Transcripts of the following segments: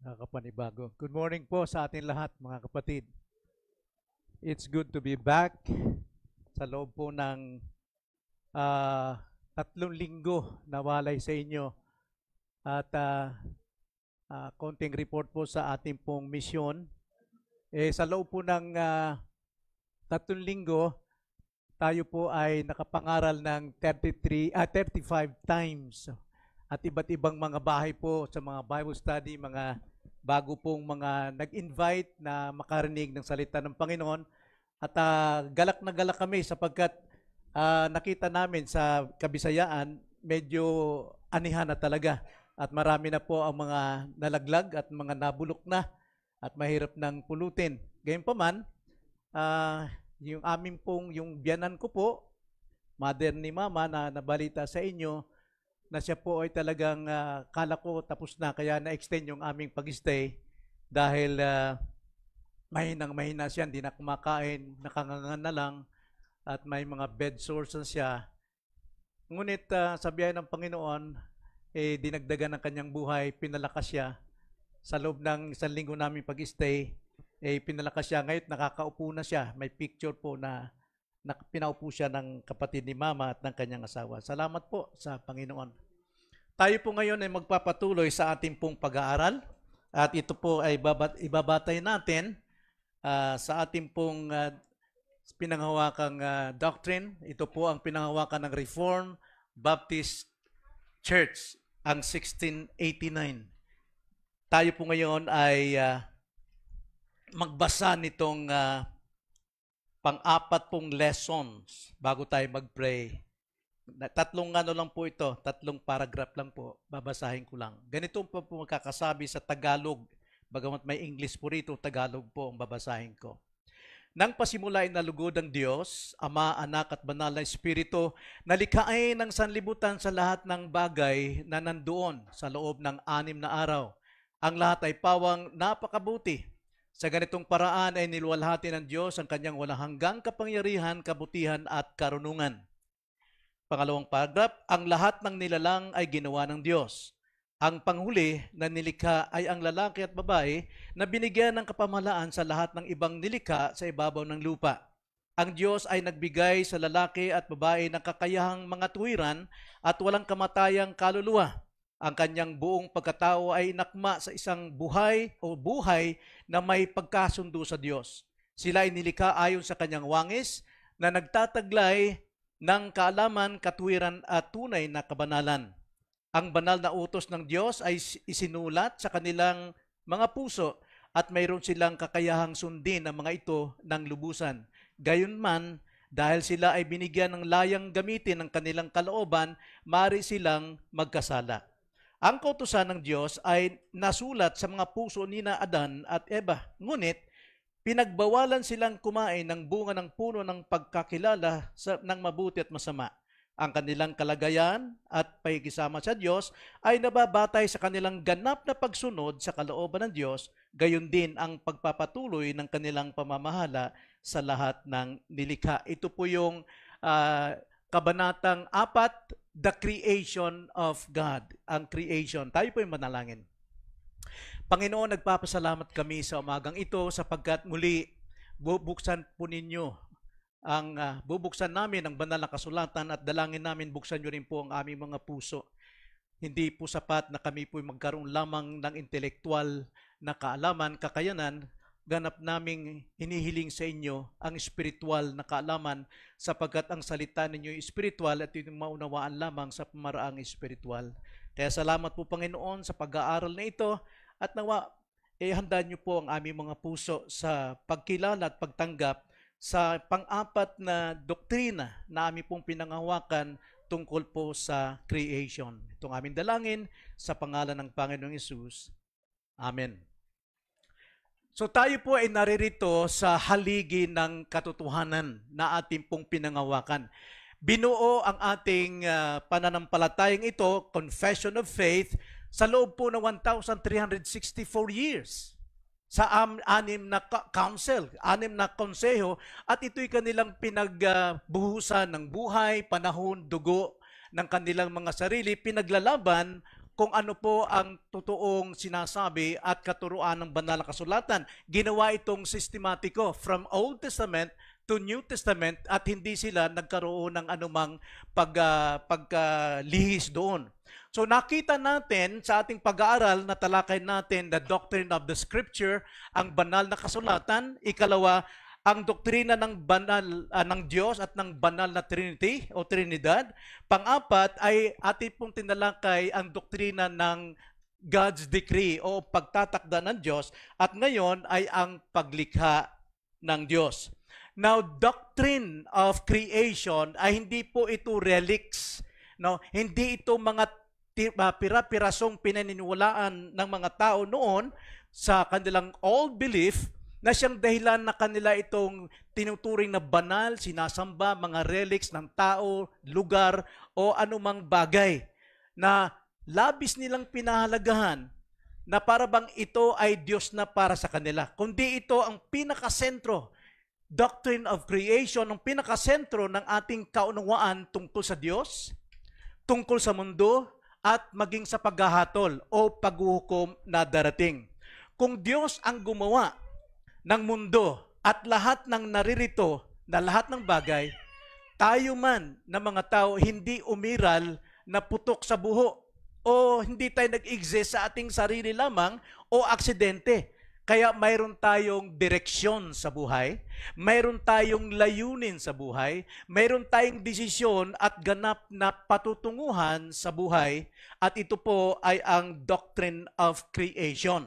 Kapanibago. Good morning po sa atin lahat, mga kapatid. It's good to be back sa loob po ng 3 linggo na walay sa inyo. At konting report po sa ating pong misyon. Sa loob po ng 3 linggo, tayo po ay nakapangaral ng 35 times. At iba't ibang mga bahay po sa mga Bible study, mga bago pong mga nag-invite na makarinig ng salita ng Panginoon. At galak na galak kami sapagkat nakita namin sa Kabisayaan, medyo anihan na talaga. At marami na po ang mga nalaglag at mga nabulok na at mahirap ng pulutin. Gayunpaman, yung amin pong, yung biyanan ko po, mother ni Mama na nabalita sa inyo, na siya po ay talagang kala ko tapos na kaya na-extend yung aming pag-stay dahil mahina siya, hindi na kumakain, nakangangan na lang at may mga bed sores na siya. Ngunit sa biyaya ng Panginoon, dinagdagan ng kanyang buhay, pinalakas siya. Sa loob ng 1 linggo namin pag-stay, pinalakas siya. Ngayon nakakaupo na siya. May picture po na pinaupo siya ng kapatid ni Mama at ng kanyang asawa. Salamat po sa Panginoon. Tayo po ngayon ay magpapatuloy sa ating pong pag-aaral at ito po ay ibabatay natin sa ating pong pinanghawakang doctrine. Ito po ang pinanghawakan ng Reformed Baptist Church, ang 1689. Tayo po ngayon ay magbasa nitong pang-apat pong lessons bago tayo mag-pray. 3 lang po ito, 3 paragraph lang po, babasahin ko lang. Ganito po magkakasabi sa Tagalog, bagamat may English po rito, Tagalog po ang babasahin ko. Nang pasimula ay nalugod ang Diyos, Ama, Anak at Banal na Espiritu, nalikhain ng sanlibutan sa lahat ng bagay na nandoon sa loob ng 6 na araw. Ang lahat ay pawang napakabuti. Sa ganitong paraan ay niluwalhati ng Diyos ang kanyang walang hanggang kapangyarihan, kabutihan at karunungan. Pangalawang paragraph, ang lahat ng nilalang ay ginawa ng Diyos. Ang panghuli na nilikha ay ang lalaki at babae na binigyan ng kapamahalaan sa lahat ng ibang nilikha sa ibabaw ng lupa. Ang Diyos ay nagbigay sa lalaki at babae ng kakayahang mga tuwiran at walang kamatayang kaluluwa. Ang kanyang buong pagkatao ay inakma sa isang buhay na may pagkasundo sa Diyos. Sila ay nilikha ayon sa kanyang wangis na nagtataglay ng kaalaman, katuwiran at tunay na kabanalan. Ang banal na utos ng Diyos ay isinulat sa kanilang mga puso at mayroon silang kakayahang sundin ang mga ito ng lubusan. Gayunman, dahil sila ay binigyan ng layang gamitin ng kanilang kalooban, maaari silang magkasala. Ang kautusan ng Diyos ay nasulat sa mga puso nina Adan at Eva. Ngunit, pinagbawalan silang kumain ng bunga ng puno ng pagkakilala ng mabuti at masama. Ang kanilang kalagayan at pakikisama sa Diyos ay nababatay sa kanilang ganap na pagsunod sa kalooban ng Diyos, gayon din ang pagpapatuloy ng kanilang pamamahala sa lahat ng nilikha. Ito po yung Kabanatang 4, the creation of God, ang creation. Tayo po yung manalangin. Panginoon, nagpapasalamat kami sa umagang ito sapagkat muli bubuksan po ninyo bubuksan namin ang banal na kasulatan at dalangin namin buksan nyo rin po ang aming mga puso. Hindi po sapat na kami po magkaroon lamang ng intelektual na kaalaman, kakayanan, ganap naming hinihiling sa inyo ang espiritual na kaalaman sapagkat ang salita ninyo ay espiritual at yung maunawaan lamang sa pamaraang espiritual. Kaya salamat po Panginoon sa pag-aaral na ito at nawa handa niyo po ang aming mga puso sa pagkilala at pagtanggap sa pang-apat na doktrina na aming pong pinanghawakan tungkol po sa creation. Itong aming dalangin sa pangalan ng Panginoong Hesus. Amen. So tayo po ay naririto sa haligi ng katotohanan na ating pong pinanghawakan. Binuo ang ating pananampalatayang ito, Confession of Faith, sa loob po ng 1,364 years. Sa 6 na council, 6 na konseho, at ito'y kanilang pinagbuhusan ng buhay, panahon, dugo ng kanilang mga sarili, pinaglalaban kung ano po ang totoong sinasabi at katuruan ng banal na kasulatan. Ginawa itong sistematiko from Old Testament to New Testament at hindi sila nagkaroon ng anumang pagkalihis doon. So nakita natin sa ating pag-aaral na talakay natin the doctrine of the Scripture, ang banal na kasulatan. Ikalawa, ang doktrina ng banal ng Diyos at ng banal na Trinity o Trinidad. Pang-apat ay atin pong tinalakay ang doktrina ng God's decree o pagtatakda ng Diyos at ngayon ay ang paglikha ng Diyos. Now, doctrine of creation ay hindi po ito relics, no? Hindi ito mga pira-pirasong pinaniniwalaan ng mga tao noon sa kanilang old belief na siyang dahilan na kanila itong tinuturing na banal, sinasamba, mga relics ng tao, lugar, o anumang bagay na labis nilang pinahalagahan na para bang ito ay Diyos na para sa kanila. Kundi ito ang pinakasentro, doctrine of creation, ang pinakasentro ng ating kaunawaan tungkol sa Diyos, tungkol sa mundo, at maging sa paghahatol o paghuhukom na darating. Kung Diyos ang gumawa ng mundo at lahat ng naririto na lahat ng bagay, tayo man na mga tao hindi umiral na putok sa buho o hindi tayo nag-exist sa ating sarili lamang o aksidente. Kaya mayroon tayong direksyon sa buhay, mayroon tayong layunin sa buhay, mayroon tayong desisyon at ganap na patutunguhan sa buhay at ito po ay ang doctrine of creation.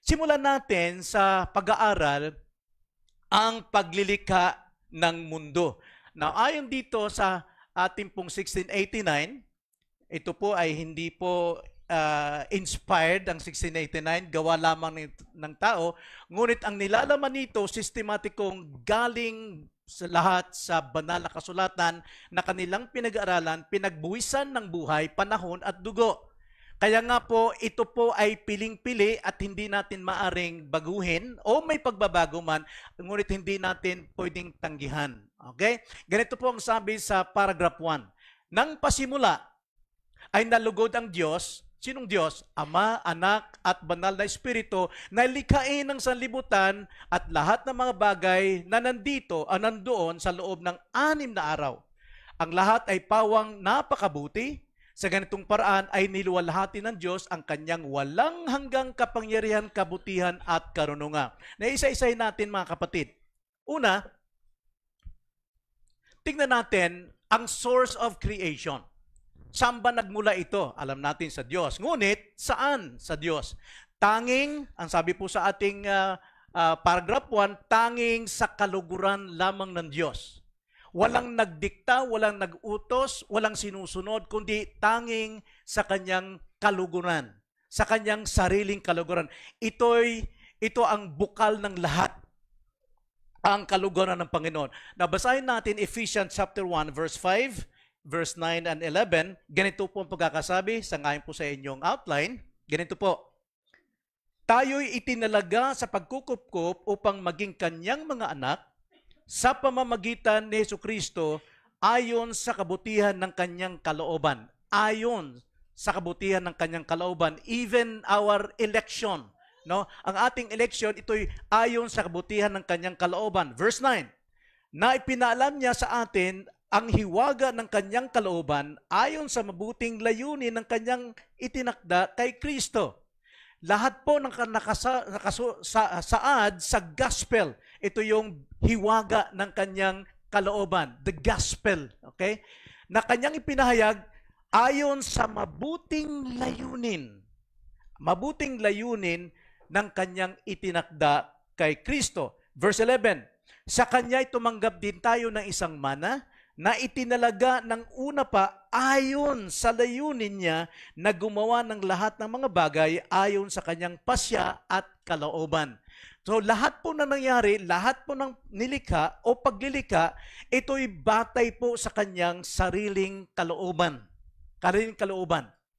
Simulan natin sa pag-aaral ang paglilikha ng mundo. Now, ayon dito sa ating pong 1689, ito po ay hindi po inspired ang 1689, gawa lamang ng tao, ngunit ang nilalaman nito, sistematikong galing sa lahat sa banal na kasulatan na kanilang pinag-aaralan, pinagbuwisan ng buhay, panahon at dugo. Kaya nga po, ito po ay piling-pili at hindi natin maaring baguhin o may pagbabago man, ngunit hindi natin pwedeng tanggihan. Okay? Ganito po ang sabi sa paragraph 1. Nang pasimula ay nalugod ang Diyos. Sinong Diyos? Ama, Anak, at Banal na Espiritu na likhain ng sanlibutan at lahat ng mga bagay na nandoon sa loob ng 6 na araw. Ang lahat ay pawang napakabuti. Sa ganitong paraan ay niluwalhati ng Diyos ang kanyang walang hanggang kapangyarihan, kabutihan at karunungan. Na isa-isahin natin mga kapatid. Una, tingnan natin ang source of creation. Saan ba nagmula ito? Alam natin sa Diyos. Ngunit, saan sa Diyos? Tanging, ang sabi po sa ating paragraph 1, tanging sa kaluguran lamang ng Diyos. Walang nagdikta, walang nagutos, walang sinusunod, kundi tanging sa kanyang kaluguran, sa kanyang sariling kaluguran. Ito ang bukal ng lahat, ang kaluguran ng Panginoon. Nabasahin natin Ephesians chapter 1, verse 5, verse 9 and 11. Ganito po ang pagkakasabi, sangayon po sa inyong outline. Ganito po, tayo'y itinalaga sa pagkukupkup upang maging kanyang mga anak, sa pamamagitan ni Jesucristo ayon sa kabutihan ng kanyang kalooban. Ayon sa kabutihan ng kanyang kalooban, even our election, no? Ang ating election, ito'y ayon sa kabutihan ng kanyang kalooban. Verse 9, na ipinaalam niya sa atin ang hiwaga ng kanyang kalooban ayon sa mabuting layunin ng kanyang itinakda kay Kristo. Lahat po ng nakasaad sa gospel, ito yung hiwaga ng kanyang kalooban, the gospel, okay? Na kanyang ipinahayag ayon sa mabuting layunin ng kanyang itinakda kay Kristo. Verse 11, sa kanya'y tumanggap din tayo ng isang mana na itinalaga ng una pa ayon sa layunin niya na gumawa ng lahat ng mga bagay ayon sa kanyang pasya at kalooban. So lahat po na nangyari, lahat po ng nilikha o paglilikha, ito'y batay po sa kanyang sariling kalooban.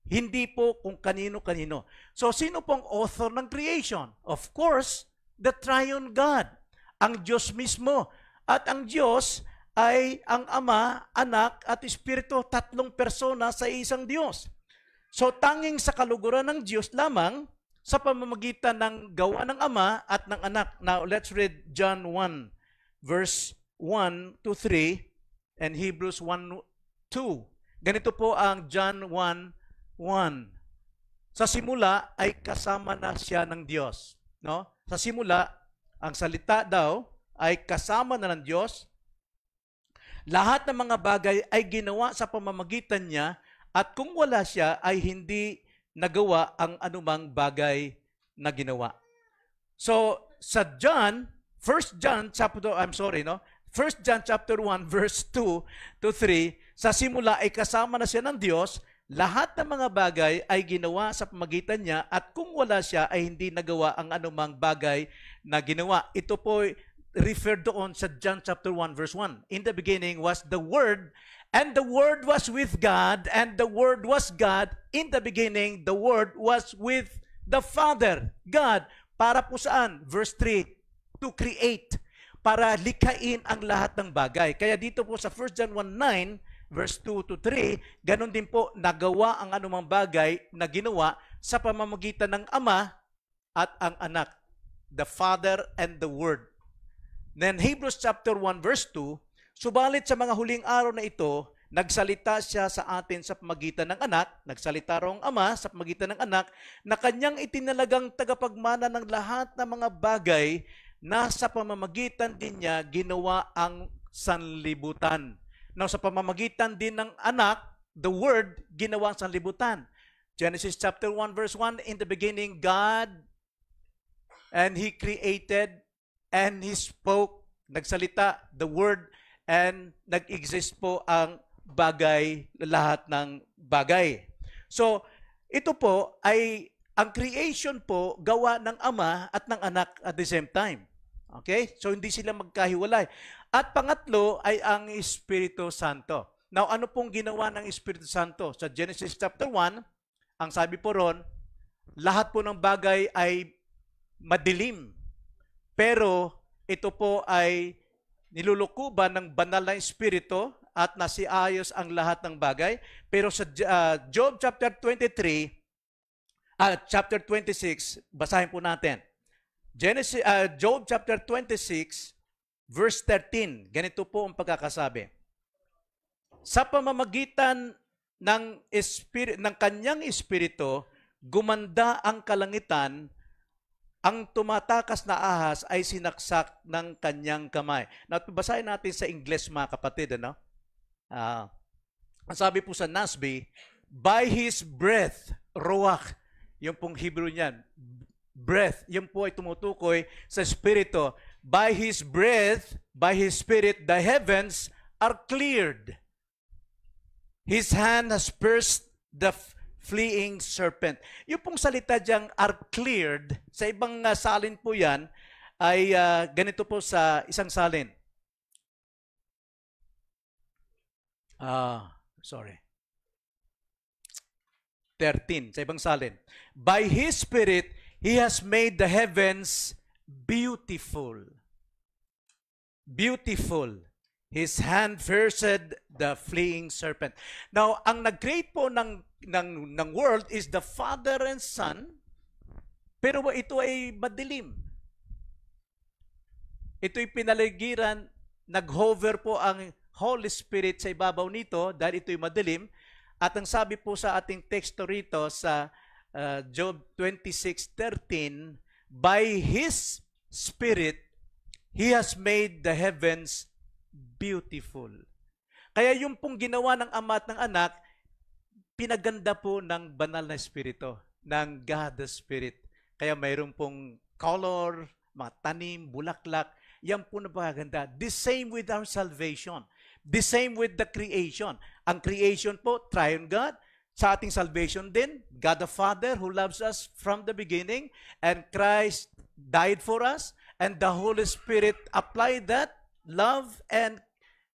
Hindi po kung kanino-kanino. So sino pong author ng creation? Of course, the triune God, ang Diyos mismo. At ang Diyos ay ang Ama, Anak, at Espiritu, 3 persona sa isang Diyos. So tanging sa kaluguran ng Diyos lamang sa pamamagitan ng gawa ng Ama at ng Anak. Now let's read John 1 verse 1 to 3 and Hebrews 1:2. Ganito po ang John 1:1. Sa simula ay kasama na siya ng Diyos, no? Sa simula, ang salita daw ay kasama na ng Diyos. Lahat ng mga bagay ay ginawa sa pamamagitan niya at kung wala siya ay hindi nagawa ang anumang bagay na ginawa. So, sa John, 1 John chapter 1 verse 2 to 3, sa simula ay kasama na siya ng Diyos, lahat ng mga bagay ay ginawa sa pamamagitan niya at kung wala siya ay hindi nagawa ang anumang bagay na ginawa. Ito po referred doon sa John chapter 1 verse 1. In the beginning was the Word, and the Word was with God, and the Word was God. In the beginning, the Word was with the Father, God. Para po saan? Verse 3, to create. Para likhain ang lahat ng bagay. Kaya dito po sa 1 John 1:9, verse 2 to 3, ganun din po nagawa ang anumang bagay na ginawa sa pamamagitan ng Ama at ang Anak, the Father and the Word. Then Hebrews chapter 1 verse 2, subalit sa mga huling araw na ito, nagsalita siya sa atin sa pamamagitan ng Anak, nagsalita raw ang Ama sa pamamagitan ng Anak, na kanyang itinalagang tagapagmana ng lahat ng mga bagay na sa pamamagitan din niya ginawa ang sanlibutan. Now, sa pamamagitan din ng Anak, the Word, ginawa ang sanlibutan. Genesis chapter 1 verse 1, in the beginning, God, and He created, and He spoke, nagsalita, the Word, and nag-exist po ang bagay, lahat ng bagay. So, ito po ay, ang creation po, gawa ng Ama at ng Anak at the same time. Okay? So, hindi sila magkahiwalay. At pangatlo ay ang Espiritu Santo. Now, ano pong ginawa ng Espiritu Santo? Sa Genesis chapter 1, ang sabi po ron, lahat po ng bagay ay madilim. Pero ito po ay nilulukuban ng banal na Espiritu at nasiayos ang lahat ng bagay. Pero sa Job chapter 23, chapter 26, basahin po natin. Job chapter 26, verse 13, ganito po ang pagkakasabi. Sa pamamagitan ng kanyang espiritu, gumanda ang kalangitan, ang tumatakas na ahas ay sinaksak ng kanyang kamay. Now, basahin natin sa English, mga kapatid, ano? Ang sabi po sa NASB, by His breath, ruach, yung pong Hebrew niyan, breath, yun po ay tumutukoy sa espiritu. By His breath, by His Spirit, the heavens are cleared. His hand has pierced the fleeing serpent. Yung pong salita diyang are cleared, sa ibang salin po yan, ay ganito po sa isang salin. 13, sa ibang salin. By His Spirit, He has made the heavens beautiful. Beautiful. His hand pierced the fleeing serpent. Now, ang nag-create po ng world is the Father and Son, pero ito ay madilim. Ito'y pinaligiran, nag-hover po ang Holy Spirit sa ibabaw nito dahil ito'y madilim. At ang sabi po sa ating teksto rito sa Job 26:13, by His Spirit, He has made the heavens beautiful. Kaya yung pong ginawa ng Ama at ng Anak, pinaganda po ng banal na Espiritu, ng God the Spirit. Kaya mayroon pong color, mga tanim, bulaklak, yan po napakaganda. The same with our salvation. The same with the creation. Ang creation po, triune God. Sa ating salvation din, God the Father who loves us from the beginning, and Christ died for us, and the Holy Spirit applied that love and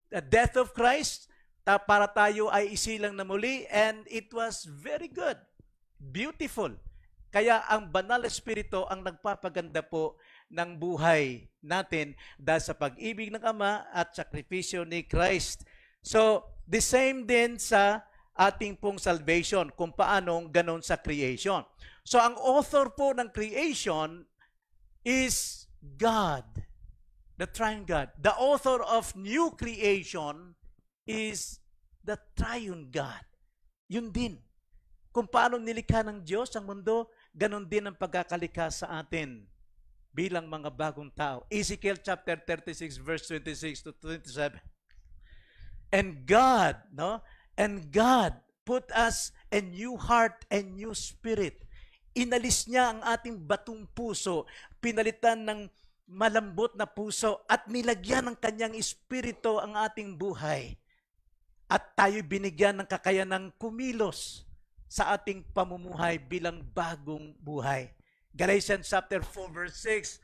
the death of Christ para tayo ay isilang na muli, and it was very good, beautiful. Kaya ang banal Espiritu ang nagpapaganda po ng buhay natin dahil sa pag-ibig ng Ama at sakripisyo ni Christ. So, the same din sa ating pong salvation, kung paanong ganon sa creation. So ang author po ng creation is God, the triune God. The author of new creation is the triune God. Yun din. Kung paano nilikha ng Diyos ang mundo, ganon din ang pagkakalikha sa atin bilang mga bagong tao. Ezekiel chapter 36 verse 26 to 27. And God, no? And God put us a new heart and new spirit. Inalis niya ang ating batong puso, pinalitan ng malambot na puso at nilagyan ng kanyang espiritu ang ating buhay. At tayo binigyan ng kakayanang kumilos sa ating pamumuhay bilang bagong buhay. Galatians chapter 4 verse 6,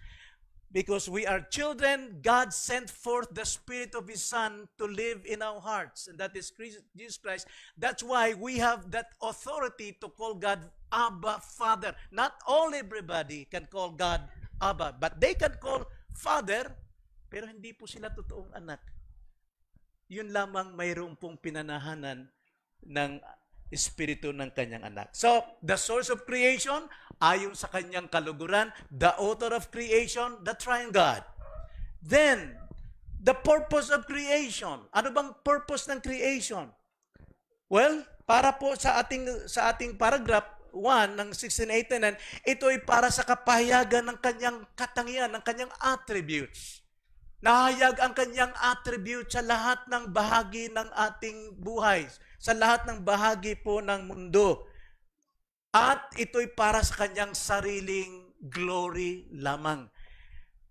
because we are children, God sent forth the Spirit of His Son to live in our hearts. And that is Jesus Christ. That's why we have that authority to call God Abba, Father. Not all everybody can call God Abba, but they can call Father, pero hindi po sila totoong anak. Yun lamang mayroon pong pinanahanan ng Espiritu ng kanyang anak. So, the source of creation, ayon sa kanyang kaluguran, the author of creation, the triune God. Then, the purpose of creation. Ano bang purpose ng creation? Well, para po sa ating paragraph 1 ng 1689, ito ay para sa kapahayagan ng kanyang katangian, ng kanyang attributes. Nahayag ang kanyang attribute sa lahat ng bahagi ng ating buhay, sa lahat ng bahagi po ng mundo. At ito'y para sa kanyang sariling glory lamang.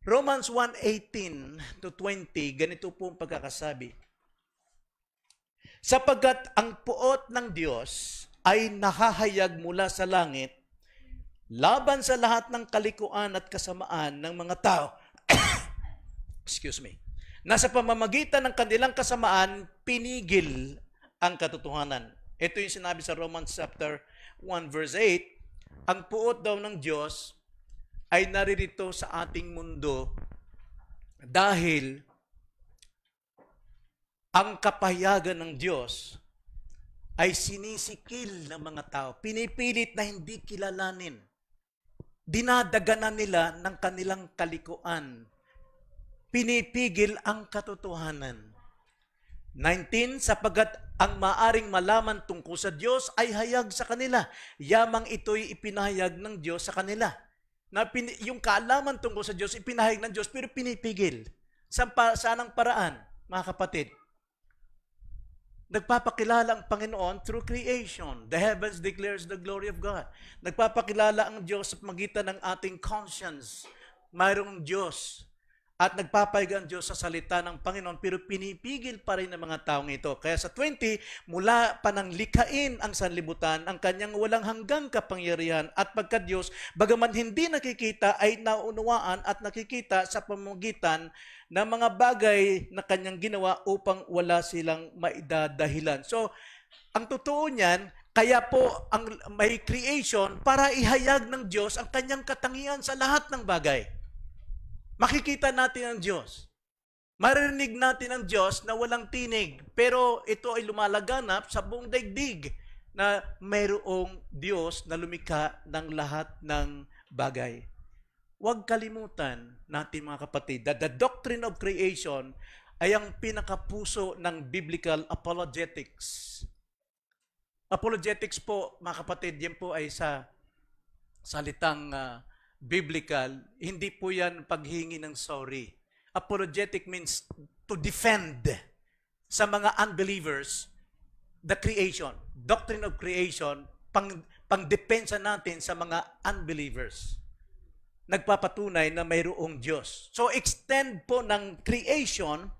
Romans 1:18 to 20, ganito po ang pagkakasabi. Sapagkat ang puot ng Diyos ay nahahayag mula sa langit laban sa lahat ng kalikuan at kasamaan ng mga tao. Excuse me. Nasa pamamagitan ng kanilang kasamaan, pinigil ang katotohanan. Ito yung sinabi sa Romans chapter 1 verse 8, ang puot daw ng Diyos ay naririto sa ating mundo dahil ang kapahayagan ng Diyos ay sinisikil ng mga tao. Pinipilit na hindi kilalanin. Dinadaganan nila ng kanilang kalikuan. Pinipigil ang katotohanan. 19, sapagkat ang maaring malaman tungkol sa Diyos ay hayag sa kanila. Yamang ito'y ipinahayag ng Diyos sa kanila. Yung kaalaman tungkol sa Diyos, ipinahayag ng Diyos, pero pinipigil. Saan ang paraan, mga kapatid? Nagpapakilala ang Panginoon through creation. The heavens declares the glory of God. Nagpapakilala ang Diyos sa magitan ng ating conscience. Mayroong Diyos. At nagpapahayag ang Diyos sa salita ng Panginoon, pero pinipigil pa rin ng mga taong ito. Kaya sa 20, mula pa nang likhain ang sanlibutan, ang kanyang walang hanggang kapangyarihan at pagka-Diyos, bagaman hindi nakikita, ay naunawaan at nakikita sa pamamagitan ng mga bagay na kanyang ginawa upang wala silang maidadahilan. So, ang totoo niyan, kaya po ang may creation para ihayag ng Diyos ang kanyang katangian sa lahat ng bagay. Makikita natin ang Diyos. Maririnig natin ang Diyos na walang tinig. Pero ito ay lumalaganap sa buong daigdig na mayroong Diyos na lumikha ng lahat ng bagay. Huwag kalimutan natin mga kapatid that the doctrine of creation ay ang pinakapuso ng biblical apologetics. Apologetics po mga kapatid, yan po ay sa salitang biblical, hindi po yan paghingi ng sorry. Apologetic means to defend sa mga unbelievers the creation. Doctrine of creation, pang-depensa natin sa mga unbelievers. Nagpapatunay na mayroong Diyos. So extend po ng creation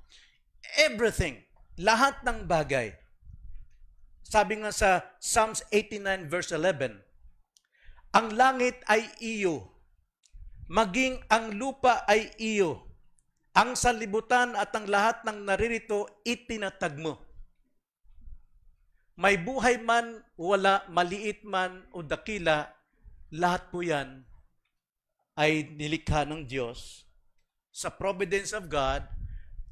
everything, lahat ng bagay. Sabi nga sa Psalms 89 verse 11, ang langit ay iyo, maging ang lupa ay iyo. Ang sanlibutan at ang lahat ng naririto, itinatag mo. May buhay man, wala, maliit man o dakila, lahat po yan ay nilikha ng Diyos. Sa providence of God,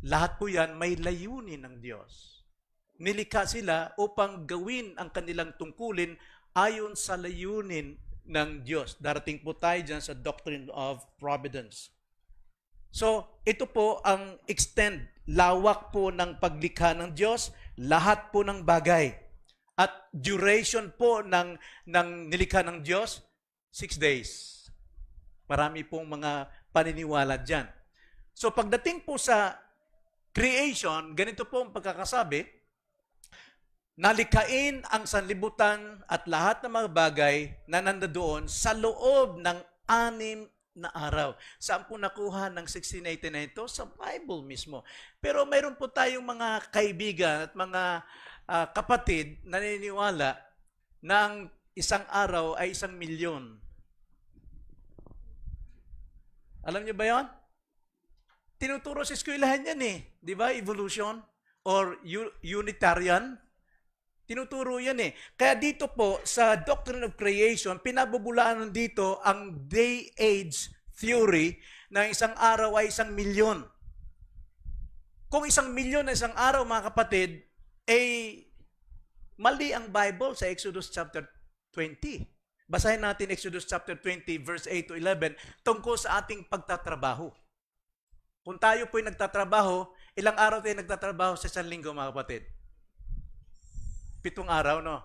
lahat po yan may layunin ng Diyos. Nilikha sila upang gawin ang kanilang tungkulin ayon sa layunin ng Diyos. Darating po tayo dyan sa doctrine of providence. So, ito po ang extend, lawak po ng paglikha ng Diyos, lahat po ng bagay. At duration po ng nilikha ng Diyos, 6 days. Marami pong mga paniniwala dyan. So, pagdating po sa creation, ganito po ang pagkakasabi, nalikhain ang sanlibutan at lahat ng mga bagay na nandoon sa loob ng 6 na araw. Saan po nakuha ng 1680 na ito? Sa Bible mismo. Pero mayroon po tayong mga kaibigan at mga kapatid na naniniwala na ang isang araw ay 1,000,000. Alam niyo ba yon? Tinuturo sa eskwelahan yan eh. Di ba? Evolution or Unitarian. Tinuturo yan eh. Kaya dito po, sa Doctrine of Creation, pinabubulaan dito ang day-age theory na isang araw ay 1,000,000. Kung 1,000,000 na isang araw, mga kapatid, mali ang Bible sa Exodus chapter 20. Basahin natin Exodus chapter 20, verse 8 to 11, tungkol sa ating pagtatrabaho. Kung tayo po'y nagtatrabaho, ilang araw tayo nagtatrabaho sa isang linggo, mga kapatid? 7 araw, no?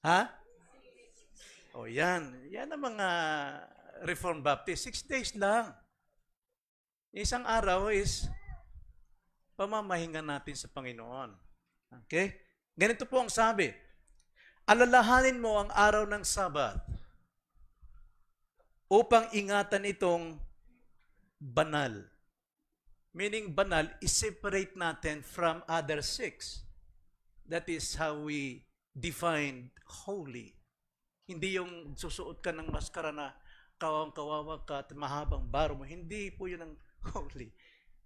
Ha? O yan. Yan ang mga Reformed Baptist. 6 days lang. Isang araw is pamamahinga natin sa Panginoon. Okay? Ganito po ang sabi. Alalahanin mo ang araw ng Sabat upang ingatan itong banal. Meaning banal, i-separate natin from other 6. That is how we define holy. Hindi yung susuot ka ng maskara na kawang-kawawa ka at mahabang baro mo. Hindi po yun ang holy.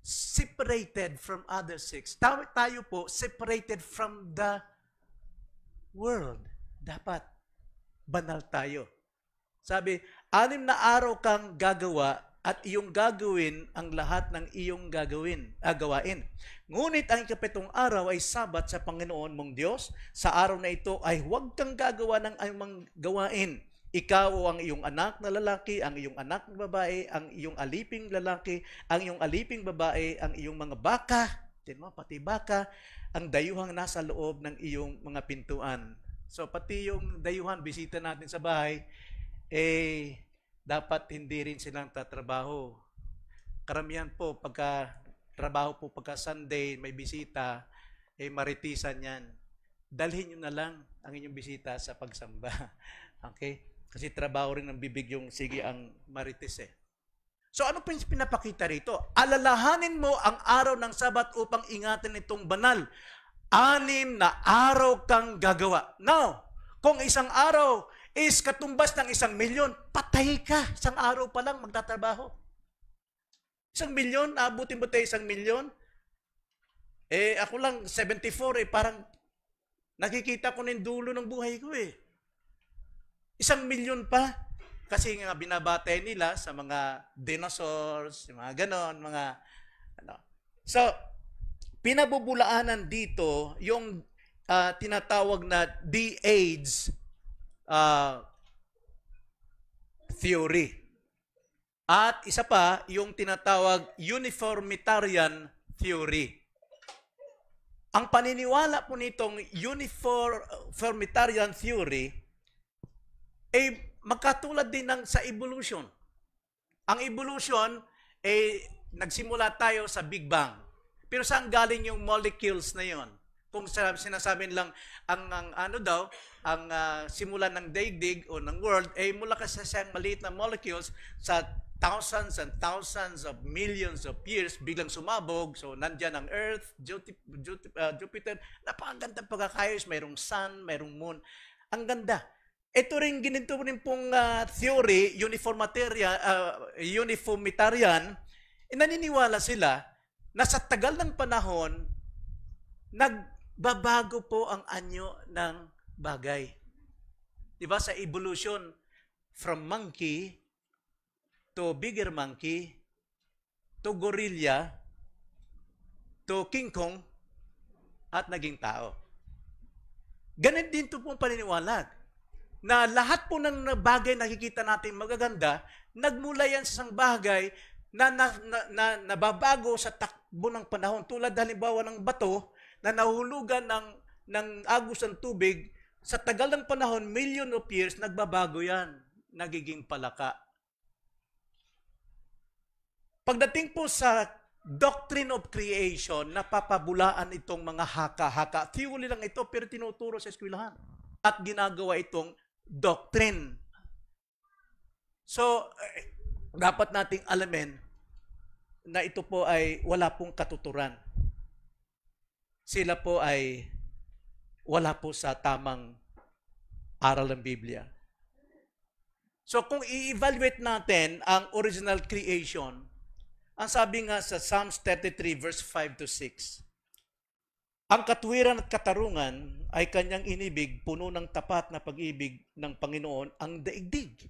Separated from other 6. Tayo po, separated from the world. Dapat banal tayo. Sabi, 6 na araw kang gagawa at iyong gagawin ang lahat ng iyong gawain. Ngunit ang 7 araw ay Sabat sa Panginoon mong Diyos. Sa araw na ito ay huwag kang gagawa ng anumang gawain. Ikaw o ang iyong anak na lalaki, ang iyong anak na babae, ang iyong aliping lalaki, ang iyong aliping babae, ang iyong mga baka, pati baka, ang dayuhang nasa loob ng iyong mga pintuan. So pati yung dayuhan, bisita natin sa bahay, dapat hindi rin silang tatrabaho. Karamihan po, trabaho po pagka Sunday, may bisita, maritisan yan. Dalhin nyo na lang ang inyong bisita sa pagsamba. Okay? Kasi trabaho rin ng bibig yung sige ang marites eh. So ano po yung pinapakita rito? Alalahanin mo ang araw ng Sabat upang ingatan itong banal. 6 na araw kang gagawa. Now, kung isang araw is katumbas ng 1,000,000, patay ka. Isang araw pa lang magtatrabaho. 1,000,000, abutin mo tayo 1,000,000. Ako lang, 74, parang nakikita ko na yung dulo ng buhay ko eh. 1,000,000 pa. Kasi nga binabatay nila sa mga dinosaurs, mga ganon, mga ano. So, pinabubulaanan dito yung tinatawag na D-age theory. At isa pa, yung tinatawag uniformitarian theory. Ang paniniwala po nitong uniformitarian theory ay magkatulad din sa evolution. Ang evolution, nagsimula tayo sa Big Bang. Pero saan galing yung molecules na yon? Kung sinasabi lang ang simulan ng daigdig o ng world mula kasi sa maliit na molecules sa thousands and thousands of millions of years biglang sumabog. So nandiyan ang Earth, Jupiter, napakaganda pagkakayos, mayroong sun, mayroong moon. Ang ganda. Ito rin ginito rin pong theory, uniformitarian, naniniwala sila na sa tagal ng panahon, nagbabago po ang anyo ng bagay. Diba sa evolution, from monkey to bigger monkey, to gorilla, to King Kong, at naging tao. Ganun din ito pong paniniwalag na lahat po ng bagay nakikita natin magaganda, nagmula yan sa isang bagay na nababago sa takbo ng panahon. Tulad halimbawa ng bato na nahulugan ng agos ng tubig, sa tagal ng panahon, million of years, nagbabago yan. Nagiging palaka. Pagdating po sa doctrine of creation, napapabulaan itong mga haka-haka. Theory lang ito, pero tinuturo sa eskwelahan. At ginagawa itong doctrine. So, dapat nating alamin na ito po ay wala pong katuturan. Sila po ay wala po sa tamang aral ng Biblia. So, kung i-evaluate natin ang original creation, ang sabi nga sa Psalms 33 verse 5 to 6, ang katuwiran at katarungan ay kanyang inibig, puno ng tapat na pag-ibig ng Panginoon ang daigdig.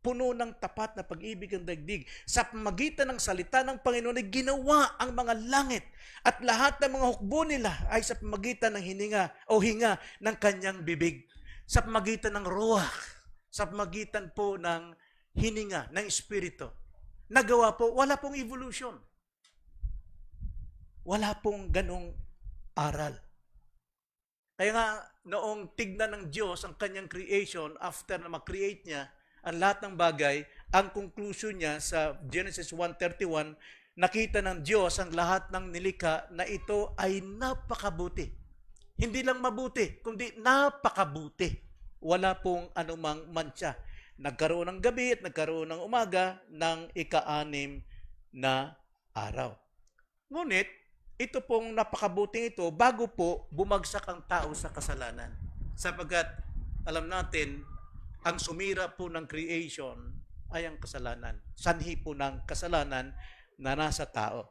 Puno ng tapat na pag-ibig ang daigdig. Sa pamagitan ng salita ng Panginoon ay ginawa ang mga langit at lahat ng mga hukbo nila ay sa pamagitan ng hininga o hinga ng kanyang bibig. Sa pamagitan ng ruach, sa pamagitan po ng hininga, ng espiritu. Nagawa po, wala pong evolution. Wala pong ganong aral. Kaya nga, noong tignan ng Diyos ang kanyang creation, after na mag-create niya, ang lahat ng bagay, ang conclusion niya sa Genesis 1:31, nakita ng Diyos ang lahat ng nilikha na ito ay napakabuti. Hindi lang mabuti, kundi napakabuti. Wala pong anumang mantsa. Nagkaroon ng gabi at nagkaroon ng umaga ng ika-6 na araw. Ngunit, ito pong napakabuting ito bago po bumagsak ang tao sa kasalanan. Sapagkat alam natin, ang sumira po ng creation ay ang kasalanan. Sanhi po ng kasalanan na nasa tao.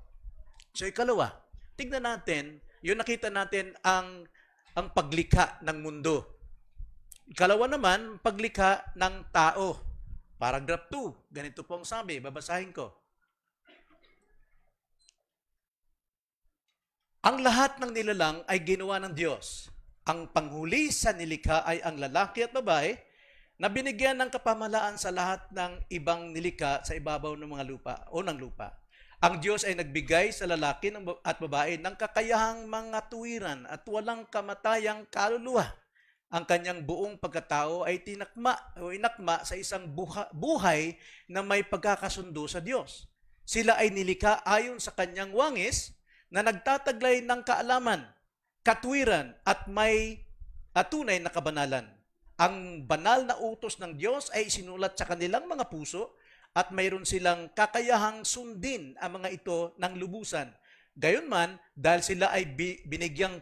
So ikalawa, tignan natin, yung nakita natin ang paglikha ng mundo. Ikalawa naman, paglikha ng tao. Paragraph 2, ganito po ang sabi, babasahin ko. Ang lahat ng nilalang ay ginawa ng Diyos. Ang panghuli sa nilikha ay ang lalaki at babae na binigyan ng kapamahalaan sa lahat ng ibang nilikha sa ibabaw ng mga lupa o ng lupa. Ang Diyos ay nagbigay sa lalaki at babae ng kakayahang mga tuwiran at walang kamatayang kaluluwa. Ang kanyang buong pagkatao ay inakma sa isang buhay na may pagkakasundo sa Diyos. Sila ay nilikha ayon sa kanyang wangis na nagtataglay ng kaalaman, katwiran at may tunay na kabanalan. Ang banal na utos ng Diyos ay sinulat sa kanilang mga puso at mayroon silang kakayahang sundin ang mga ito ng lubusan. Gayunman, dahil sila ay binigyang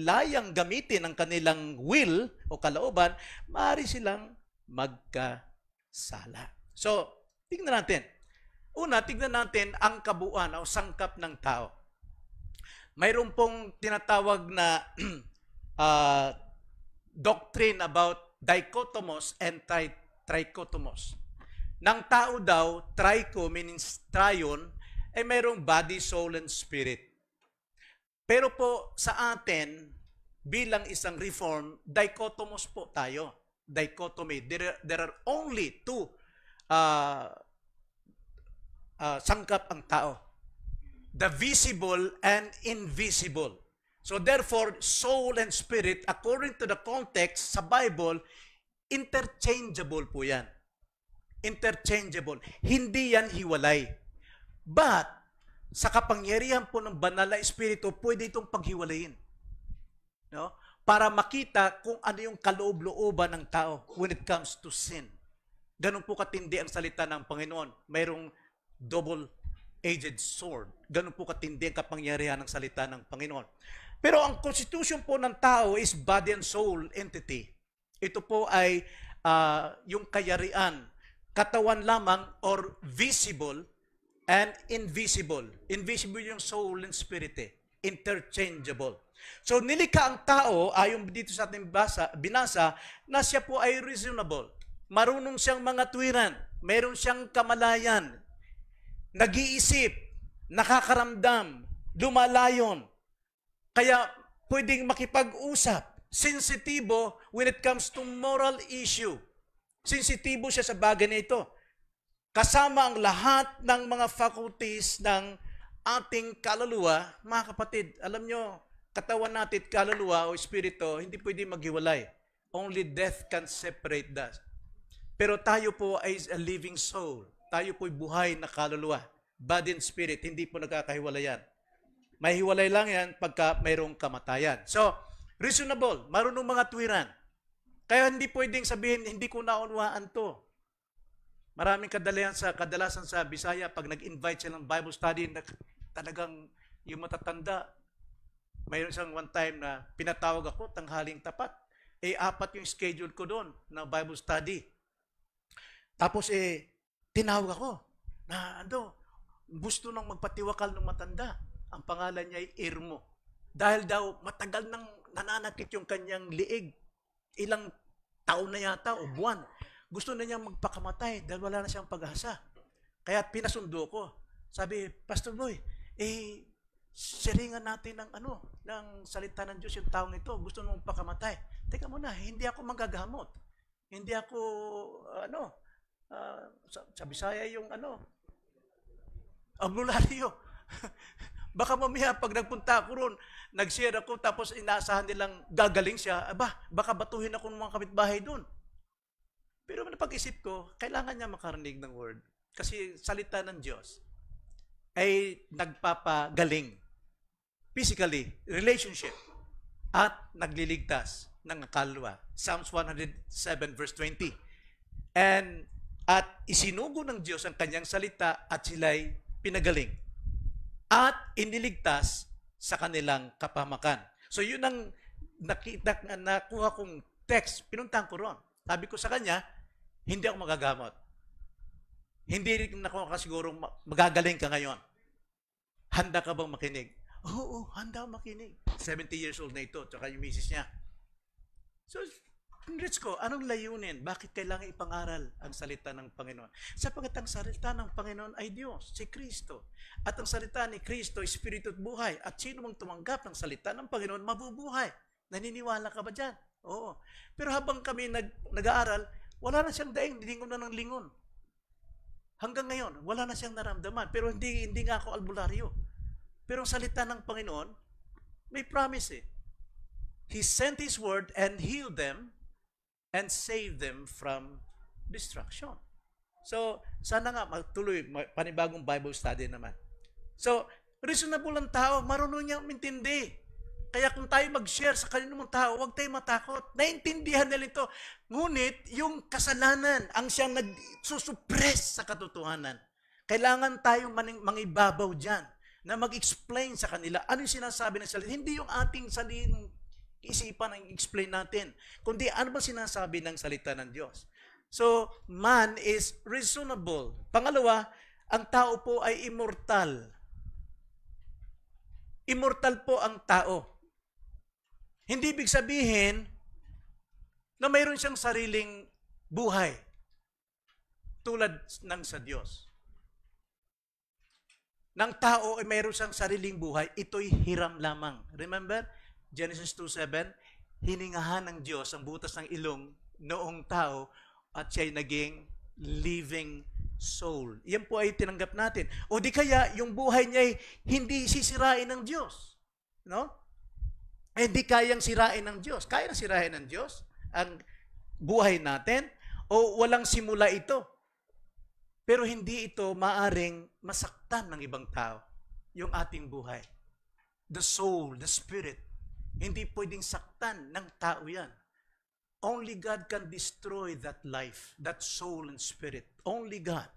layang gamitin ang kanilang will o kalooban, maaari silang magkasala. So, tingnan natin. Una, tignan natin ang kabuuan o sangkap ng tao. Mayroon pong tinatawag na doctrine about dichotomos and trichotomos. Nang tao daw, tricho means trion, ay mayroong body, soul, and spirit. Pero po sa atin, bilang isang reform, dichotomos po tayo. Dichotomy. There are only two sangkap ang tao. The visible and invisible. So therefore, soul and spirit, according to the context sa Bible, interchangeable po yan. Interchangeable. Hindi yan hiwalay. But, sa kapangyarihan po ng banal na espiritu, pwede itong paghiwalayin. No? Para makita kung ano yung kaloob-looban ng tao when it comes to sin. Ganun po katindi ang salita ng Panginoon. Mayroong double-edged sword. Ganun po katindi ang kapangyarihan ng salita ng Panginoon. Pero ang constitution po ng tao is body and soul entity. Ito po ay yung kayarian, katawan lamang or visible and invisible. Invisible yung soul and spirit interchangeable. So nilikha ang tao, ayon dito sa ating binasa, na siya po ay reasonable. Marunong siyang mga tuwiran, mayroon siyang kamalayan, nag-iisip, nakakaramdam, lumalayon. Kaya pwedeng makipag-usap. Sensitibo when it comes to moral issue. Sensitibo siya sa bagay na ito. Kasama ang lahat ng mga faculties ng ating kaluluwa. Mga kapatid, alam nyo, katawan natin, kaluluwa o espiritu, hindi pwede maghiwalay. Only death can separate that. Pero tayo po ay a living soul. Tayo po'y buhay na kaluluwa. Body and spirit, hindi po nagkakahiwalayan. May hiwalay lang yan pagka mayroong kamatayan. So, reasonable, marunong mga tuwiran. Kaya hindi pwedeng sabihin, hindi ko naunawaan to. Maraming kadalasan sa Bisaya, pag nag-invite sila ng Bible study, talagang yung matatanda, mayroon isang one time na pinatawag ako, tanghaling tapat. 4 yung schedule ko doon na Bible study. Tapos tinawag ako na gusto nang magpatiwakal ng matanda. Ang pangalan niya ay Irmo. Dahil daw matagal nang nananakit yung kanyang liig. Ilang taon na yata o buwan. Gusto na niyang magpakamatay dahil wala na siyang pag-asa. Kaya pinasundo ko. Sabi, Pastor Boy, siringan natin ng salita ng Diyos yung taong ito. Gusto nang magpakamatay. Teka muna, hindi ako manggagamot. Hindi ako, sa Bisaya yung albularyo. Baka mamaya pag nagpunta ako ron, nag-share ako tapos inaasahan nilang gagaling siya, baka batuhin ako ng mga kapitbahay doon. Pero napag-isip ko, kailangan niya makarinig ng word. Kasi salita ng Diyos ay nagpapagaling. Physically, relationship, at nagliligtas ng kaluluwa. Psalms 107 verse 20. At isinugo ng Diyos ang kanyang salita at sila'y pinagaling. At iniligtas sa kanilang kapahamakan. So yun ang nakuha kong text, pinuntahan ko ron. Sabi ko sa kanya, hindi ako magagamot. Hindi rin ako kasiguro magagaling ka ngayon. Handa ka bang makinig? Oo, handa ako makinig. 70 years old na ito, tsaka yung misis niya. So, Rich ko, anong layunin? Bakit kailangan ipangaral ang salita ng Panginoon? Sapagkat ang salita ng Panginoon ay Diyos, si Kristo. At ang salita ni Kristo, Espiritu at buhay. At sino mang tumanggap ng salita ng Panginoon, mabubuhay. Naniniwala ka ba dyan? Oo. Pero habang kami nag-aaral, wala na siyang daing, lingon na ng lingon. Hanggang ngayon, wala na siyang naramdaman. Pero hindi nga ako albularyo. Pero ang salita ng Panginoon, may promise eh. He sent His word and healed them and save them from destruction. So, sana nga magtuloy, panibagong Bible study naman. So, reasonable ang tao, marunong niyang mintindi. Kaya kung tayo mag-share sa kaninong tao, huwag tayo matakot. Naintindihan nila ito. Ngunit, yung kasalanan, ang siyang nagsusuppress sa katotohanan. Kailangan tayong mangibabaw dyan na mag-explain sa kanila ano yung sinasabi ng salita. Hindi yung ating saliling isipan ang explain natin, kundi ano ba sinasabi ng salita ng Diyos. So, man is reasonable. Pangalawa, ang tao po ay immortal. Immortal po ang tao. Hindi ibig sabihin na mayroon siyang sariling buhay tulad ng sa Diyos. Ng tao ay mayroon siyang sariling buhay, ito'y hiram lamang. Remember? Genesis 2:7, hiningahan ng Diyos ang butas ng ilong noong tao at siya'y naging living soul. Yan po ay tinanggap natin. O di kaya, yung buhay niya ay hindi sisirain ng Diyos. No? Hindi kayang sirain ng Diyos. Kaya na sirain ng Diyos ang buhay natin o walang simula ito. Pero hindi ito maaring masaktan ng ibang tao, yung ating buhay. The soul, the spirit. Hindi pwedeng saktan ng tao yan. Only God can destroy that life, that soul and spirit. Only God.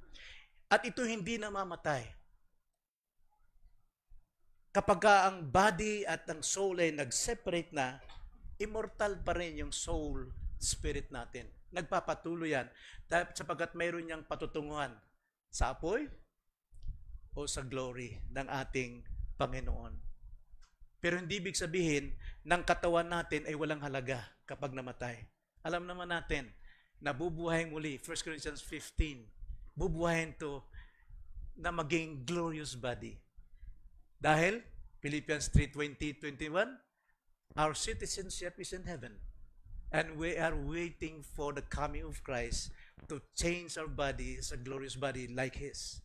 At ito hindi namamatay. Kapag ang body at ang soul ay nag-separate na, immortal pa rin yung soul, spirit natin. Nagpapatuloy yan. Sapagkat mayroon niyang patutunguhan sa apoy o sa glory ng ating Panginoon. Pero hindi ibig sabihin ng katawan natin ay walang halaga kapag namatay. Alam naman natin, nabubuhay muli, 1 Corinthians 15, bubuhayin to na maging glorious body. Dahil Philippians 3:20-21, our citizenship is in heaven. And we are waiting for the coming of Christ to change our body as a glorious body like His.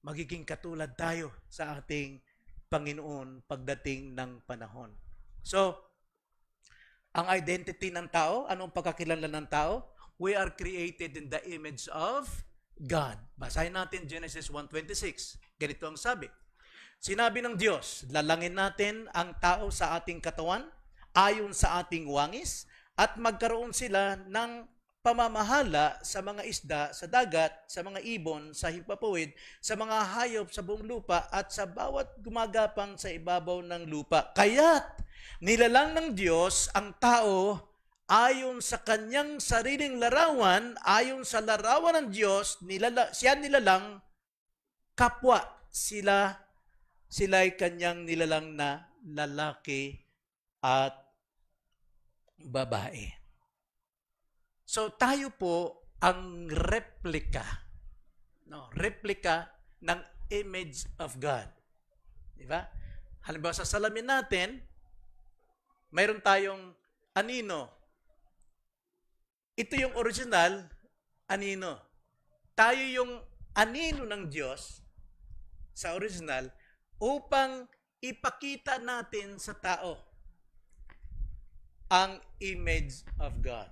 Magiging katulad tayo sa ating Panginoon pagdating ng panahon. So, ang identity ng tao, anong pagkakilala ng tao? We are created in the image of God. Basahin natin Genesis 1:26. Ganito ang sabi. Sinabi ng Diyos, lalangin natin ang tao sa ating katawan, ayon sa ating wangis, at magkaroon sila ng pamamahala sa mga isda sa dagat, sa mga ibon, sa himpapawid, sa mga hayop sa buong lupa, at sa bawat gumagapang sa ibabaw ng lupa. Kaya't nilalang ng Diyos ang tao ayon sa kanyang sariling larawan, ayon sa larawan ng Diyos, siya nilalang, kapwa sila'y kanyang nilalang na lalaki at babae. So tayo po ang replika ng image of God. Di ba? Halimbawa sa salamin natin, mayroon tayong anino. Ito yung original anino. Tayo yung anino ng Diyos sa original upang ipakita natin sa tao ang image of God.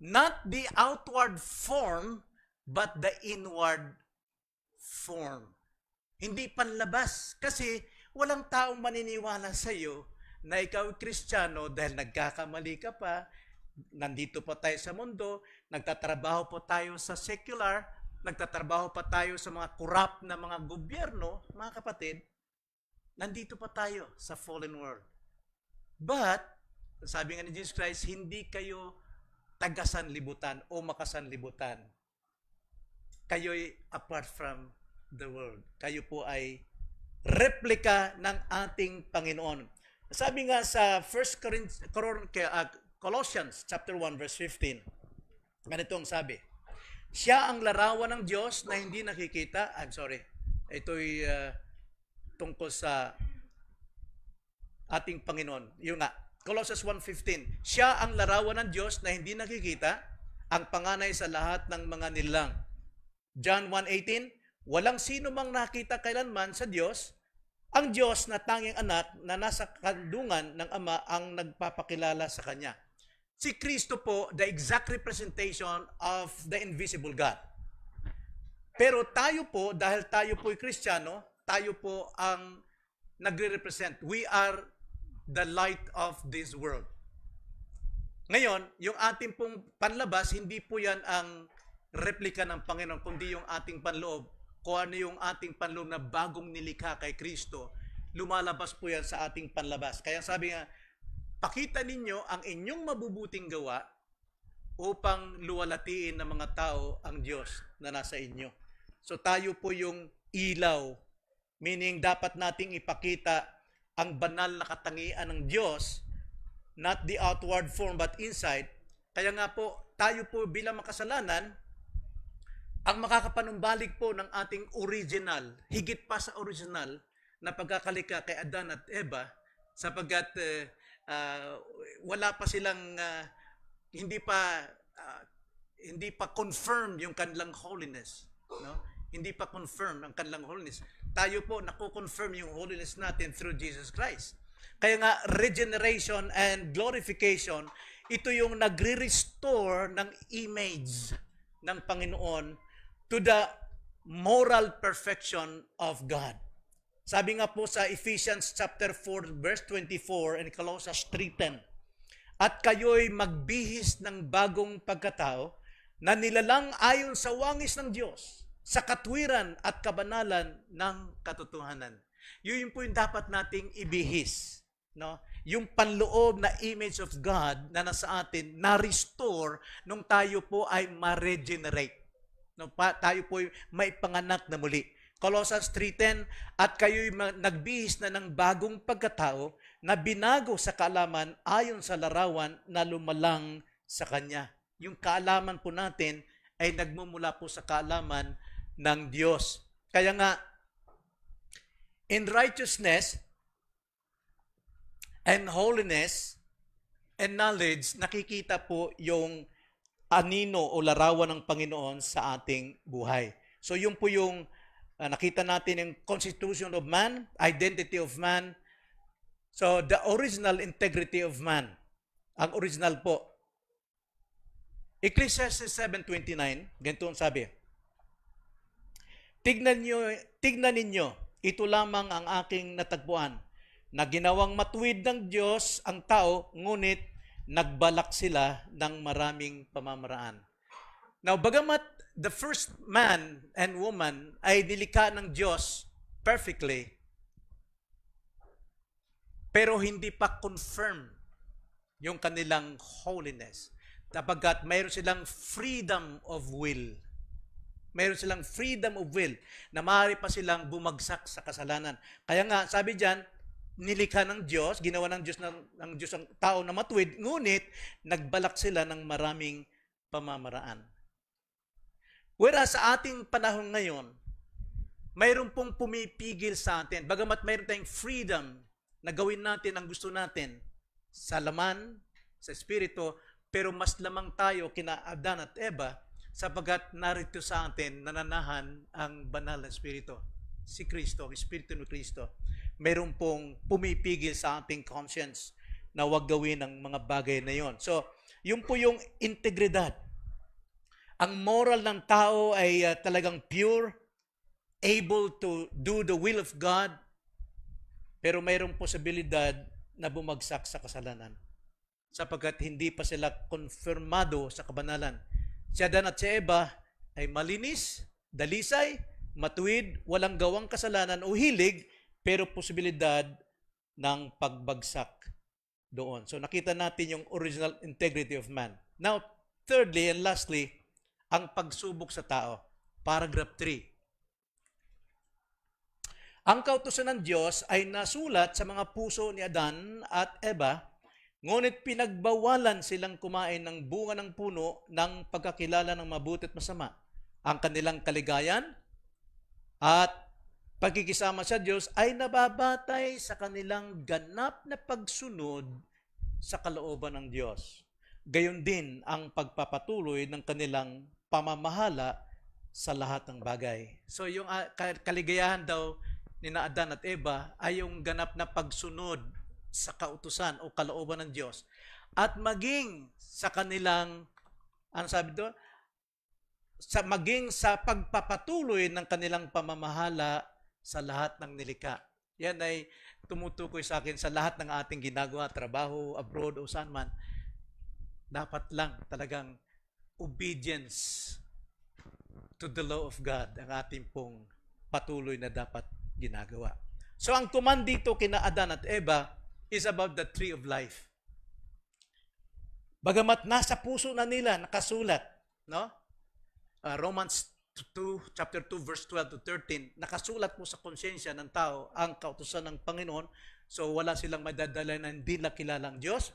Not the outward form, but the inward form. Hindi panlabas. Kasi walang taong maniniwala sa iyo na ikaw Kristiyano dahil nagkakamali ka pa, nandito pa tayo sa mundo, nagtatrabaho pa tayo sa secular, nagtatrabaho pa tayo sa mga corrupt na mga gobyerno, mga kapatid, nandito pa tayo sa fallen world. But, sabi nga ni Jesus Christ, hindi kayo tagasanlibutan o makasanlibutan. Kayo'y apart from the world. Kayo po ay replika ng ating Panginoon. Sabi nga sa Colossians chapter 1 verse 15, ganito ang sabi, siya ang larawan ng Diyos na hindi nakikita. Ito'y tungkol sa ating Panginoon. Yung nga, Colossians 1:15, siya ang larawan ng Diyos na hindi nakikita, ang panganay sa lahat ng mga nilalang. John 1:18, walang sino mang nakita kailanman sa Diyos, ang Diyos na tanging anak na nasa kandungan ng Ama ang nagpapakilala sa Kanya. Si Kristo po, the exact representation of the invisible God. Pero tayo po, dahil tayo po'y Kristiyano, tayo po ang nagre-represent. We are the light of this world. Ngayon, yung ating pong panlabas, hindi po yan ang replika ng Panginoon, kundi yung ating panloob. Kung ano yung ating panloob na bagong nilikha kay Kristo, lumalabas po yan sa ating panlabas. Kaya sabi nga, pakita ninyo ang inyong mabubuting gawa upang luwalatiin ng mga tao ang Diyos na nasa inyo. So tayo po yung ilaw, meaning dapat nating ipakita ang banal na katangian ng Diyos, not the outward form but inside. Kaya nga po, tayo po bilang makasalanan, ang makakapanumbalik po ng ating original, higit pa sa original, na pagkakalika kay Adan at Eva, sapagkat wala pa silang, hindi pa confirmed yung kanilang holiness. No? Hindi pa confirmed ang kanilang holiness. Tayo po, nakukonfirm yung holiness natin through Jesus Christ. Kaya nga, regeneration and glorification, ito yung nagre-restore ng image ng Panginoon to the moral perfection of God. Sabi nga po sa Ephesians chapter 4, verse 24 and Colossians 3:10, at kayo'y magbihis ng bagong pagkatao na nilalang ayon sa wangis ng Diyos, sa katwiran at kabanalan ng katotohanan. Yun po yung dapat nating ibihis. No? Yung panloob na image of God na nasa atin, na-restore nung tayo po ay ma-regenerate. No? Tayo po ay may panganak na muli. Colossians 3:10, at kayo'y nagbihis na ng bagong pagkatao na binago sa kaalaman ayon sa larawan na lumalang sa Kanya. Yung kaalaman po natin ay nagmumula po sa kaalaman ng Diyos. Kaya nga, in righteousness, and holiness and knowledge, nakikita po yung anino o larawan ng Panginoon sa ating buhay. So yun po yung nakita natin yung constitution of man, identity of man. So the original integrity of man. Ang original po. Ecclesiastes 7:29, ganito ang sabi. Tignan ninyo, ito lamang ang aking natagpuan, na ginawang matuwid ng Diyos ang tao, ngunit nagbalak sila ng maraming pamamaraan. Now, bagamat the first man and woman ay nilikha ng Diyos perfectly, pero hindi pa confirm yung kanilang holiness. Sapagkat mayroon silang freedom of will. Mayroon silang freedom of will na maaari pa silang bumagsak sa kasalanan. Kaya nga, sabi diyan, nilikha ng Diyos, ginawa ng Diyos ang tao na matuwid, ngunit nagbalak sila ng maraming pamamaraan. Whereas sa ating panahon ngayon, mayroon pong pumipigil sa atin. Bagamat mayroon tayong freedom na gawin natin ang gusto natin sa laman, sa espiritu, pero mas lamang tayo kina Adan at Eva sapagkat narito sa atin nananahan ang banal na espiritu. Si Kristo, ang Espiritu ni Kristo. Mayroon pong pumipigil sa ating conscience na huwag gawin ang mga bagay na yon. So, yun po yung integridad. Ang moral ng tao ay talagang pure, able to do the will of God, pero mayroong posibilidad na bumagsak sa kasalanan sapagkat hindi pa sila konfirmado sa kabanalan. Si Adan at si Eva ay malinis, dalisay, matuwid, walang gawang kasalanan o hilig, pero posibilidad ng pagbagsak doon. So nakita natin yung original integrity of man. Now, thirdly and lastly, ang pagsubok sa tao. Paragraph 3. Ang kautusan ng Diyos ay nasulat sa mga puso ni Adan at Eva, ngunit pinagbawalan silang kumain ng bunga ng puno ng pagkakilala ng mabuti at masama. Ang kanilang kaligayan at pagkikisama sa Diyos ay nababatay sa kanilang ganap na pagsunod sa kalooban ng Diyos. Gayon din ang pagpapatuloy ng kanilang pamamahala sa lahat ng bagay. So yung kaligayahan daw ni Adan at Eva ay yung ganap na pagsunod sa kautusan o kalooban ng Diyos at maging sa kanilang, ano sabi doon? Maging sa pagpapatuloy ng kanilang pamamahala sa lahat ng nilikha. Yan ay tumutukoy sa akin sa lahat ng ating ginagawa, trabaho, abroad o saan man. Dapat lang talagang obedience to the law of God ang ating pong patuloy na dapat ginagawa. So ang command dito kina Adan at Eva is about the tree of life. Bagamat nasa puso na nila nakasulat, no? Romans 2, chapter 2, verse 12 to 13, nakasulat po sa konsensya ng tao ang kautusan ng Panginoon, so wala silang madadala na hindi na kilalang Diyos.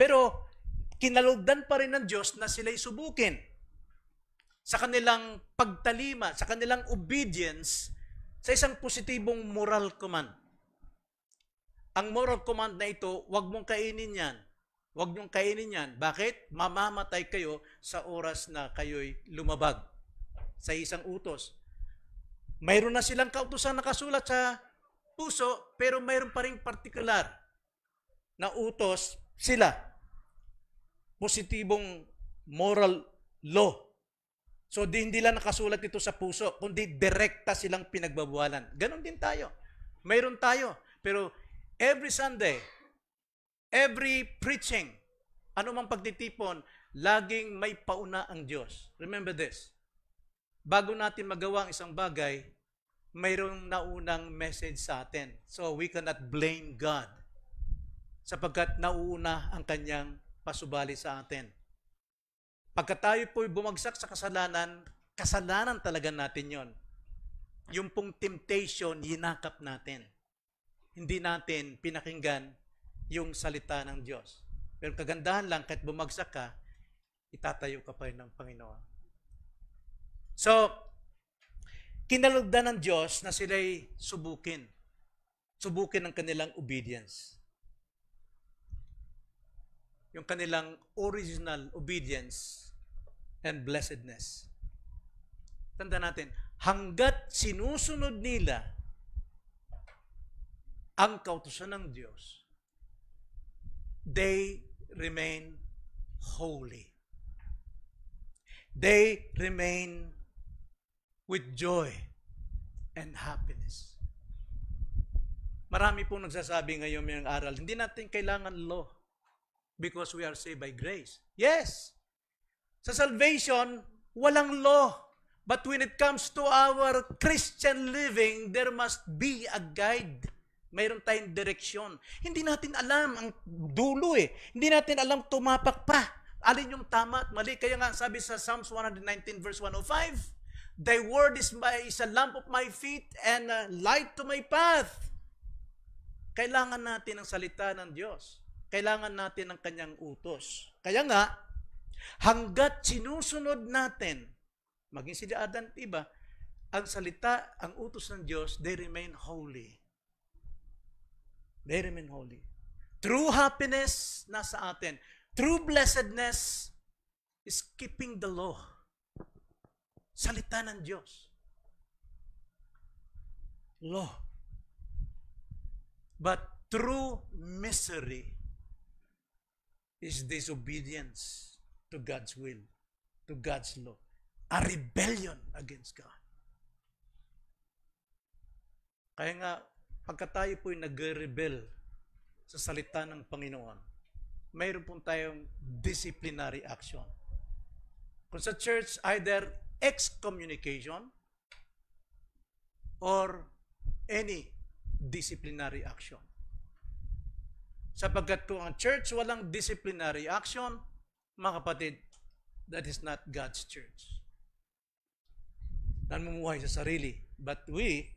Pero kinalugdan pa rin ng Diyos na sila'y subukin sa kanilang pagtalima, sa kanilang obedience sa isang positibong moral command. Ang moral command na ito, huwag mong kainin yan. Huwag mong kainin yan. Bakit? Mamamatay kayo sa oras na kayo'y lumabag sa isang utos. Mayroon na silang kautusan nakasulat sa puso, pero mayroon pa rin partikular na utos sila. Positibong moral law. So, hindi lang nakasulat ito sa puso, kundi direkta silang pinagbabawalan. Ganon din tayo. Mayroon tayo. Pero every Sunday, every preaching, anumang pagtitipon, laging may pauna ang Diyos. Remember this. Bago natin magawa ang isang bagay, mayroong naunang message sa atin. So we cannot blame God sapagkat nauuna ang kanyang pasubali sa atin. Pagka tayo po'y bumagsak sa kasalanan, kasalanan talaga natin yon. Yung pong temptation, hinakap natin. Hindi natin pinakinggan yung salita ng Diyos. Pero kagandahan lang, kahit bumagsak ka, itatayo ka pa rin ng Panginoon. So, kinalugdan ng Diyos na sila'y subukin. subukin ang kanilang obedience. Yung kanilang original obedience and blessedness. Tanda natin, hanggat sinusunod nila ang kautusan ng Diyos, they remain holy. They remain with joy and happiness. Marami pong nagsasabi ngayon may aral, hindi natin kailangan law because we are saved by grace. Yes, sa salvation, walang law. But when it comes to our Christian living, there must be a guide. Mayroon tayong direksyon. Hindi natin alam ang dulo eh. Hindi natin alam tumapak pa. Alin yung tama at mali. Kaya nga sabi sa Psalms 119 verse 105, Thy word is a lamp of my feet and a light to my path. Kailangan natin ang salita ng Diyos. Kailangan natin ang kanyang utos. Kaya nga, hanggat sinusunod natin, maging si Adan at iba, ang salita, ang utos ng Diyos, they remain holy. They remain holy. True happiness, nasa atin. True blessedness is keeping the law. Salita ng Diyos. Law. But true misery is disobedience to God's will, to God's law. A rebellion against God. Kaya nga, pagka tayo po'y nag-rebel sa salita ng Panginoon, mayroon pong tayong disciplinary action. Kung sa church, either excommunication or any disciplinary action. Sapagkat kung ang church walang disciplinary action, mga kapatid, that is not God's church. Namumuhay sa sarili, but we,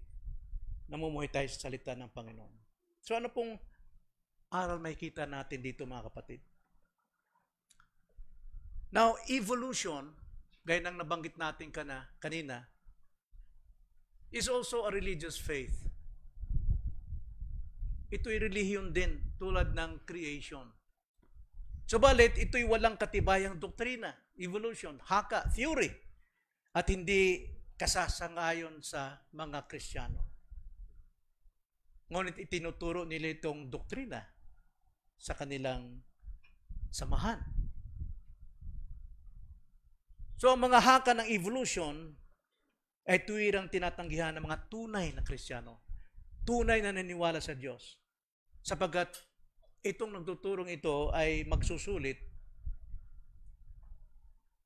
namumuhay tayo sa salita ng Panginoon. So ano pong aral may kita natin dito, mga kapatid? Now, evolution, gaya ng nabanggit natin kanina, is also a religious faith. Ito'y relihiyon din, tulad ng creation. Subalit, ito'y walang katibayang doktrina, evolution, haka, theory, at hindi kasasangayon sa mga Kristiyano. Ngunit itinuturo nila itong doktrina sa kanilang samahan. So, ang mga haka ng evolution ay tuwirang tinatanggihan ng mga tunay na Kristiyano. Tunay na naniniwala sa Diyos. Sapagkat itong nagtuturong ito ay magsusulit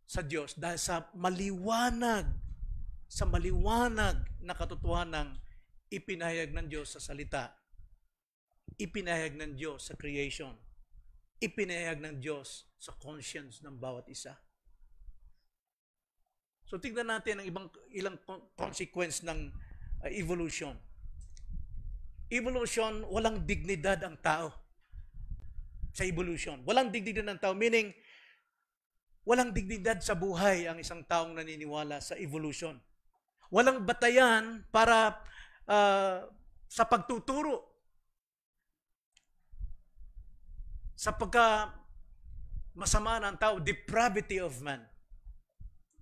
sa Diyos dahil sa maliwanag na katotohanan ng ipinahayag ng Diyos sa salita, ipinahayag ng Diyos sa creation, ipinahayag ng Diyos sa conscience ng bawat isa. So tignan natin ang ilang consequence ng evolution. Evolution, walang dignidad ang tao sa evolution. Walang dignidad ng tao, meaning walang dignidad sa buhay ang isang taong naniniwala sa evolution. Walang batayan para sa pagtuturo. Sa pagka masama ng tao, depravity of man.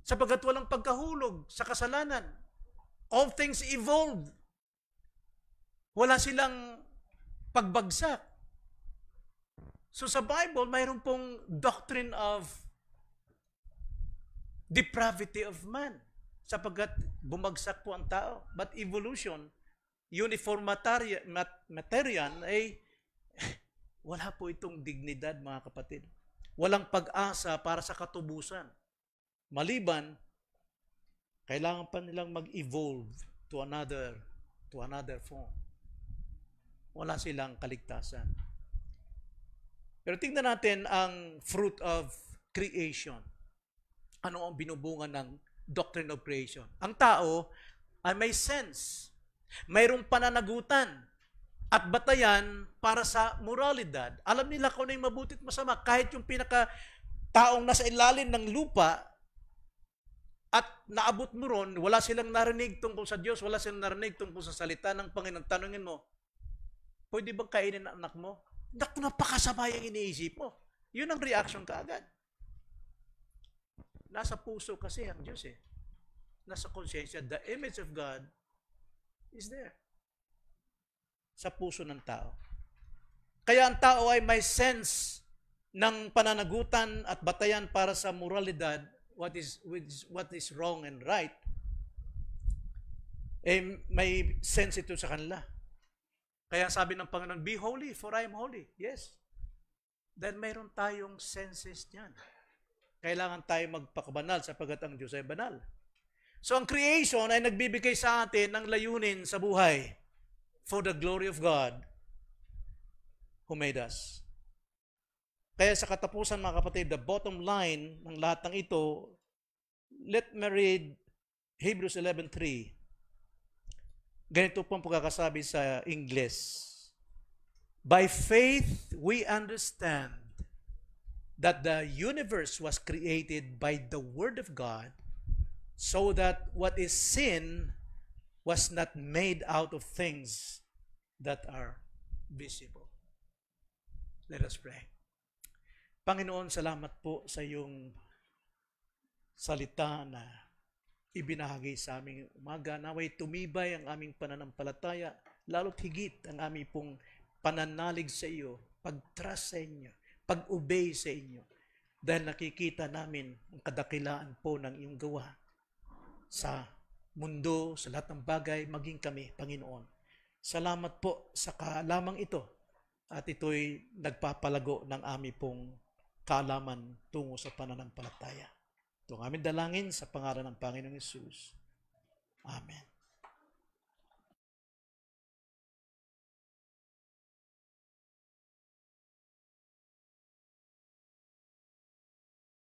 Sapagkat walang pagkahulog sa kasalanan. All things evolved. Wala silang pagbagsak. So sa Bible, mayroon pong doctrine of depravity of man. Sapagkat bumagsak po ang tao. But evolution, uniform material, ay wala po itong dignidad, mga kapatid. Walang pag-asa para sa katubusan. Maliban, kailangan pa nilang mag-evolve to another form. Wala silang kaligtasan. Pero tingnan natin ang fruit of creation. Ano ang binubunga ng doctrine of creation? Ang tao ay may sense. Mayroong pananagutan at batayan para sa moralidad. Alam nila kung ano yung mabuti at masama. Kahit yung pinaka-taong nasa ilalim ng lupa at naabot mo ron, wala silang narinig tungkol sa Diyos, wala silang narinig tungkol sa salita ng Panginoon. Tanungin mo, Pwede bang kainin ang anak mo? Naku, napakasama yung iniisip mo. Yun ang reaction ka agad. Nasa puso kasi ang Diyos eh. Nasa konsensya. The image of God is there. Sa puso ng tao. Kaya ang tao ay may sense ng pananagutan at batayan para sa moralidad, what is wrong and right, may sense ito sa kanila. Kaya sabi ng Panginoon, be holy, for I am holy. Yes. Then mayroon tayong senses niyan. Kailangan tayo magpakabanal sapagkat ang Diyos ay banal. So ang creation ay nagbibigay sa atin ng layunin sa buhay for the glory of God who made us. Kaya sa katapusan, mga kapatid, the bottom line ng lahat ng ito, let me read Hebrews 11:3. Ganito pong pagkakasabi sa English. By faith, we understand that the universe was created by the Word of God, so that what is seen was not made out of things that are visible. Let us pray. Panginoon, salamat po sa iyong salita na ibinahagi sa aming umaga. Naway tumibay ang aming pananampalataya, lalo't higit ang aming pong pananalig sa iyo, pag-trust sa inyo, pag-obey sa inyo. Dahil nakikita namin ang kadakilaan po ng iyong gawa sa mundo, sa lahat ng bagay, maging kami, Panginoon. Salamat po sa kalamang ito at ito'y nagpapalago ng aming pong kaalaman tungo sa pananampalataya. Ito ang aming dalangin sa pangalan ng Panginoong Hesus. Amen.